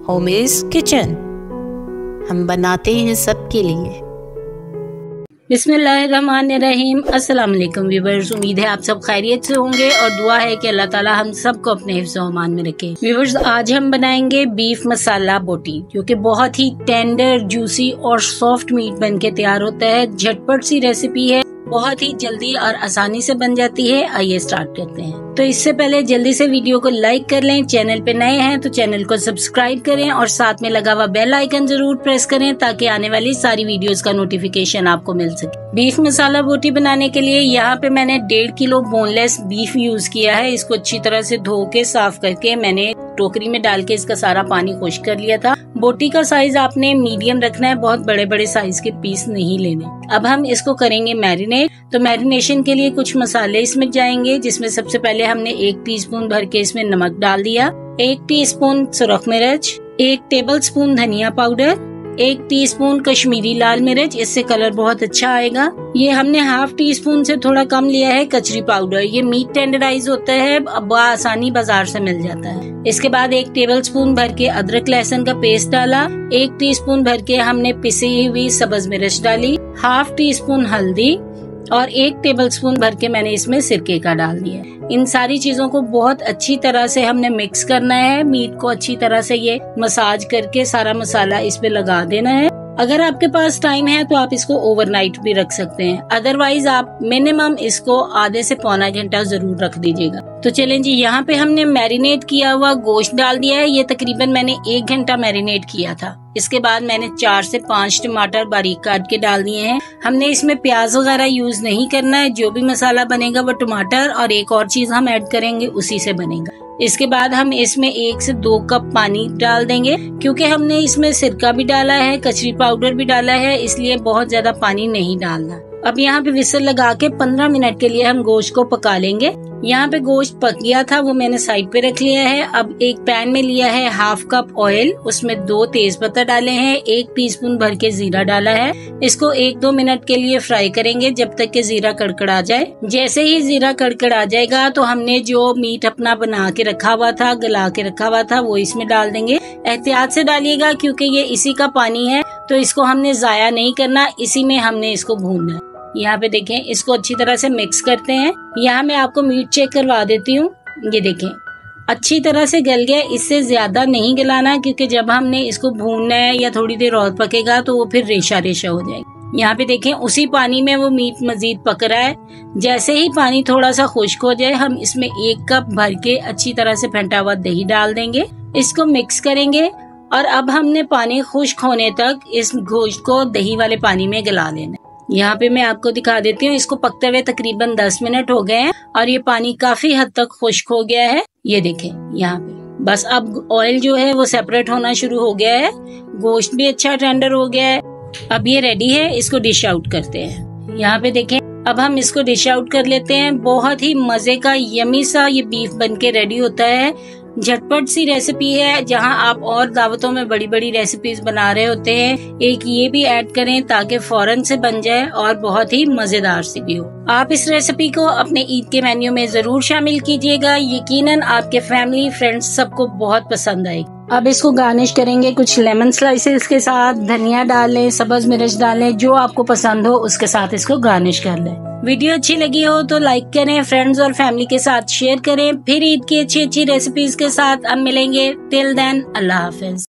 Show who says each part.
Speaker 1: Homies kitchen, हम बनाते हैं सबके लिए।
Speaker 2: बिस्मिल्लाहिर्रहमानिर्रहीम। अस्सलाम वालेकुम व्यूवर्स, उम्मीद है आप सब खैरियत से होंगे और दुआ है कि अल्लाह ताला हम सबको अपने हिफ्ज़ व अमान में रखे। व्यूवर्स, आज हम बनाएंगे बीफ मसाला बोटी, जो कि बहुत ही टेंडर, जूसी और सॉफ्ट मीट बन के तैयार होता है। झटपट सी रेसिपी है, बहुत ही जल्दी और आसानी से बन जाती है। आइए स्टार्ट करते हैं। तो इससे पहले जल्दी से वीडियो को लाइक कर लें, चैनल पे नए हैं तो चैनल को सब्सक्राइब करें और साथ में लगा हुआ बेल आइकन जरूर प्रेस करें ताकि आने वाली सारी वीडियोस का नोटिफिकेशन आपको मिल सके। बीफ मसाला बोटी बनाने के लिए यहाँ पे मैंने 1.5 किलो बोनलेस बीफ यूज किया है। इसको अच्छी तरह से धो के साफ करके मैंने टोकरी में डाल के इसका सारा पानी खुश्क कर लिया था। बोटी का साइज आपने मीडियम रखना है, बहुत बड़े बड़े साइज के पीस नहीं लेने। अब हम इसको करेंगे मैरिनेट। तो मैरिनेशन के लिए कुछ मसाले इसमें जाएंगे, जिसमें सबसे पहले हमने 1 टीस्पून भर के इसमें नमक डाल दिया, 1 टीस्पून सुरख मिर्च, 1 टेबलस्पून धनिया पाउडर, 1 टीस्पून कश्मीरी लाल मिर्च, इससे कलर बहुत अच्छा आएगा। ये हमने ½ टीस्पून से थोड़ा कम लिया है कचरी पाउडर। ये मीट टेंडराइज होता है, अब आसानी बाजार से मिल जाता है। इसके बाद 1 टेबलस्पून भर के अदरक लहसुन का पेस्ट डाला, 1 टीस्पून भर के हमने पिसी हुई सब्ज मिर्च डाली, ½ टीस्पून हल्दी और 1 टेबलस्पून भर के मैंने इसमें सिरके का डाल दिया। इन सारी चीजों को बहुत अच्छी तरह से हमने मिक्स करना है। मीट को अच्छी तरह से ये मसाज करके सारा मसाला इस पे लगा देना है। अगर आपके पास टाइम है तो आप इसको ओवरनाइट भी रख सकते हैं, अदरवाइज आप मिनिमम इसको आधे से पौना घंटा जरूर रख दीजिएगा। तो चलें जी, यहाँ पे हमने मैरिनेट किया हुआ गोश्त डाल दिया है। ये तकरीबन मैंने 1 घंटा मैरिनेट किया था। इसके बाद मैंने 4 से 5 टमाटर बारीक काट के डाल दिए हैं। हमने इसमें प्याज वगैरह यूज नहीं करना है। जो भी मसाला बनेगा वो टमाटर और एक और चीज हम ऐड करेंगे, उसी से बनेगा। इसके बाद हम इसमें 1 से 2 कप पानी डाल देंगे, क्योंकि हमने इसमें सिरका भी डाला है, कचरी पाउडर भी डाला है, इसलिए बहुत ज्यादा पानी नहीं डालना। अब यहाँ पे विसल लगा के 15 मिनट के लिए हम गोश्त को पका लेंगे। यहाँ पे गोश्त पक गया था, वो मैंने साइड पे रख लिया है। अब एक पैन में लिया है ½ कप ऑयल, उसमें 2 तेजपत्ता डाले हैं, 1 टीस्पून भर के जीरा डाला है। इसको 1-2 मिनट के लिए फ्राई करेंगे जब तक कि जीरा कड़कड़ा जाए। जैसे ही जीरा कड़कड़ा जाएगा तो हमने जो मीट अपना बना के रखा हुआ था, गला के रखा हुआ था, वो इसमें डाल देंगे। एहतियात से डालिएगा क्योंकि ये इसी का पानी है, तो इसको हमने जाया नहीं करना, इसी में हमने इसको भूनना है। यहाँ पे देखें, इसको अच्छी तरह से मिक्स करते हैं। यहाँ मैं आपको मीट चेक करवा देती हूँ। ये देखें, अच्छी तरह से गल गया। इससे ज्यादा नहीं गलाना, क्योंकि जब हमने इसको भूनना है या थोड़ी देर और पकेगा तो वो फिर रेशा रेशा हो जाएगी। यहाँ पे देखें, उसी पानी में वो मीट मजीद पक रहा है। जैसे ही पानी थोड़ा सा खुश्क हो जाए, हम इसमें 1 कप भर के अच्छी तरह से फेंटा हुआ दही डाल देंगे। इसको मिक्स करेंगे और अब हमने पानी खुश्क होने तक इस गोश्त को दही वाले पानी में गला लेना। यहाँ पे मैं आपको दिखा देती हूँ। इसको पकते हुए तकरीबन 10 मिनट हो गए हैं और ये पानी काफी हद तक खुश्क हो गया है। ये देखें, यहाँ पे बस अब ऑयल जो है वो सेपरेट होना शुरू हो गया है। गोश्त भी अच्छा टेंडर हो गया है। अब ये रेडी है, इसको डिश आउट करते हैं। यहाँ पे देखें, अब हम इसको डिश आउट कर लेते हैं। बहुत ही मजे का यमी सा ये बीफ बन के रेडी होता है। झटपट सी रेसिपी है। जहां आप और दावतों में बड़ी बड़ी रेसिपीज बना रहे होते हैं, एक ये भी ऐड करें ताकि फौरन से बन जाए और बहुत ही मजेदार सी भी हो। आप इस रेसिपी को अपने ईद के मेन्यू में जरूर शामिल कीजिएगा। यकीनन आपके फैमिली फ्रेंड्स सबको बहुत पसंद आएगी। अब इसको गार्निश करेंगे कुछ लेमन स्लाइसेस के साथ। धनिया डालें, सब्ज मिर्च डालें, जो आपको पसंद हो उसके साथ इसको गार्निश कर लें। वीडियो अच्छी लगी हो तो लाइक करें, फ्रेंड्स और फैमिली के साथ शेयर करें। फिर ईद की अच्छी अच्छी रेसिपीज के साथ अब मिलेंगे। टिल देन, अल्लाह हाफिज।